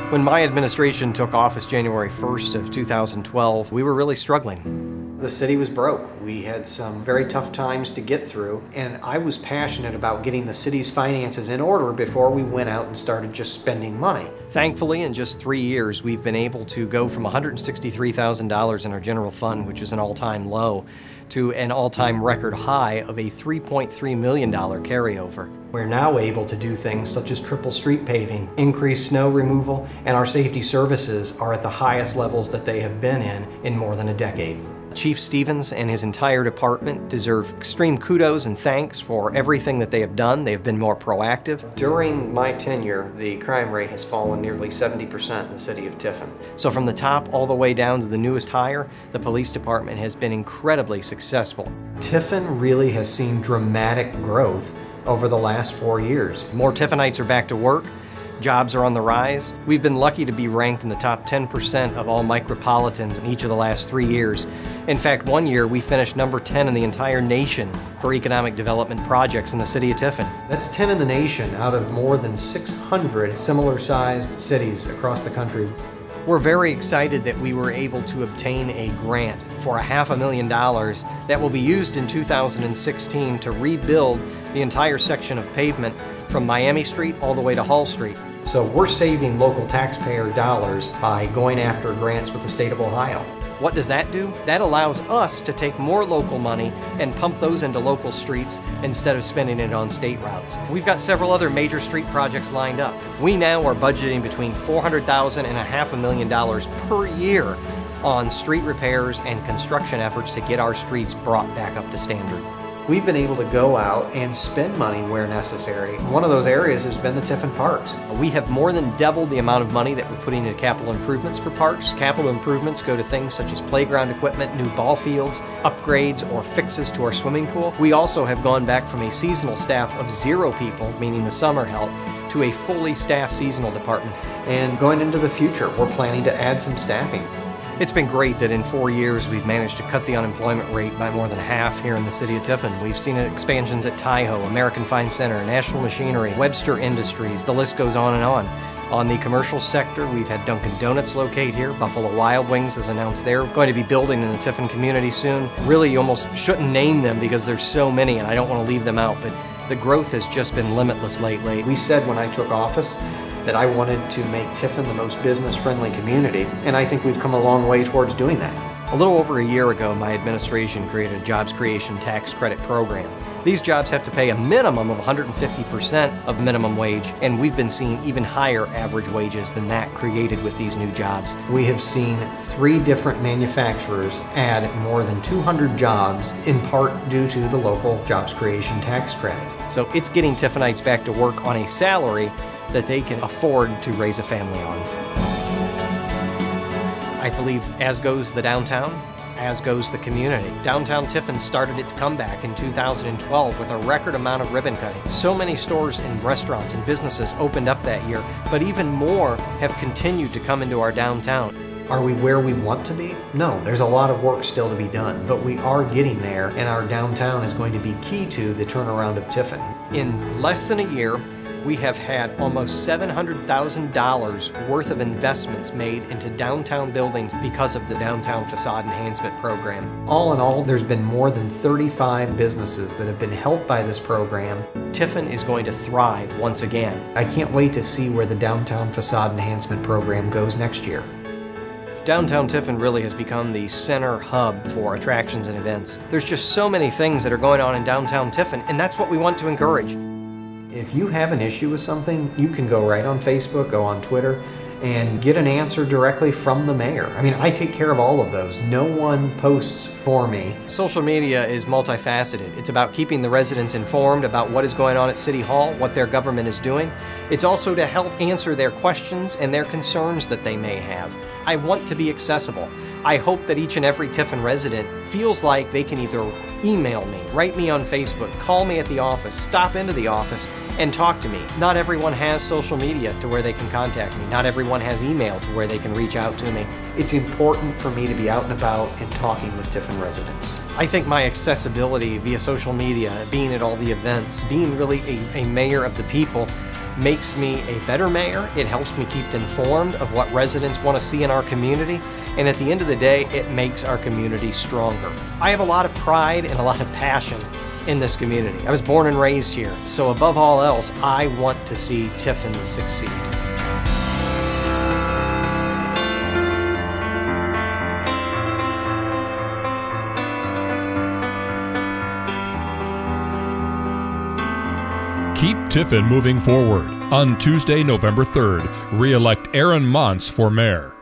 When my administration took office January 1st of 2012, we were really struggling. The city was broke. We had some very tough times to get through, and I was passionate about getting the city's finances in order before we went out and started just spending money. Thankfully, in just 3 years, we've been able to go from $163,000 in our general fund, which is an all-time low, to an all-time record high of a $3.3 million carryover. We're now able to do things such as triple street paving, increased snow removal, and our safety services are at the highest levels that they have been in more than a decade. Chief Stevens and his entire department deserve extreme kudos and thanks for everything that they have done. They have been more proactive. During my tenure, the crime rate has fallen nearly 70% in the city of Tiffin. So from the top all the way down to the newest hire, the police department has been incredibly successful. Tiffin really has seen dramatic growth over the last 4 years. More Tiffinites are back to work. Jobs are on the rise. We've been lucky to be ranked in the top 10% of all micropolitans in each of the last 3 years. In fact, one year we finished number 10 in the entire nation for economic development projects in the city of Tiffin. That's 10 in the nation out of more than 600 similar-sized cities across the country. We're very excited that we were able to obtain a grant for $500,000 that will be used in 2016 to rebuild the entire section of pavement from Miami Street all the way to Hall Street. So we're saving local taxpayer dollars by going after grants with the state of Ohio. What does that do? That allows us to take more local money and pump those into local streets instead of spending it on state routes. We've got several other major street projects lined up. We now are budgeting between $400,000 and $500,000 per year on street repairs and construction efforts to get our streets brought back up to standard. We've been able to go out and spend money where necessary. One of those areas has been the Tiffin parks. We have more than doubled the amount of money that we're putting into capital improvements for parks. Capital improvements go to things such as playground equipment, new ball fields, upgrades or fixes to our swimming pool. We also have gone back from a seasonal staff of 0 people, meaning the summer help, to a fully staffed seasonal department. And going into the future, we're planning to add some staffing. It's been great that in 4 years we've managed to cut the unemployment rate by more than half here in the city of Tiffin. We've seen expansions at Tyho, American Fine Center, National Machinery, Webster Industries, the list goes on and on. On the commercial sector, we've had Dunkin' Donuts locate here. Buffalo Wild Wings has announced they're going to be building in the Tiffin community soon. Really, you almost shouldn't name them because there's so many and I don't want to leave them out, but the growth has just been limitless lately. We said when I took office that I wanted to make Tiffin the most business-friendly community, and I think we've come a long way towards doing that. A little over a year ago, my administration created a Jobs Creation Tax Credit program. These jobs have to pay a minimum of 150% of minimum wage, and we've been seeing even higher average wages than that created with these new jobs. We have seen 3 different manufacturers add more than 200 jobs, in part due to the local Jobs Creation Tax Credit. So it's getting Tiffinites back to work on a salary that they can afford to raise a family on. I believe as goes the downtown, as goes the community. Downtown Tiffin started its comeback in 2012 with a record amount of ribbon cutting. So many stores and restaurants and businesses opened up that year, but even more have continued to come into our downtown. Are we where we want to be? No, there's a lot of work still to be done, but we are getting there, and our downtown is going to be key to the turnaround of Tiffin. In less than a year, we have had almost $700,000 worth of investments made into downtown buildings because of the Downtown Facade Enhancement Program. All in all, there's been more than 35 businesses that have been helped by this program. Tiffin is going to thrive once again. I can't wait to see where the Downtown Facade Enhancement Program goes next year. Downtown Tiffin really has become the center hub for attractions and events. There's just so many things that are going on in downtown Tiffin, and that's what we want to encourage. If you have an issue with something, you can go right on Facebook, go on Twitter, and get an answer directly from the mayor. I mean, I take care of all of those. No one posts for me. Social media is multifaceted. It's about keeping the residents informed about what is going on at City Hall, what their government is doing. It's also to help answer their questions and their concerns that they may have. I want to be accessible. I hope that each and every Tiffin resident feels like they can either email me, write me on Facebook, call me at the office, stop into the office, and talk to me. Not everyone has social media to where they can contact me. Not everyone has email to where they can reach out to me. It's important for me to be out and about and talking with Tiffin residents. I think my accessibility via social media, being at all the events, being really a mayor of the people, makes me a better mayor. It helps me keep informed of what residents want to see in our community. And at the end of the day, it makes our community stronger. I have a lot of pride and a lot of passion in this community. I was born and raised here. So above all else, I want to see Tiffin succeed. Keep Tiffin moving forward. On Tuesday, November 3rd, re-elect Aaron Montz for mayor.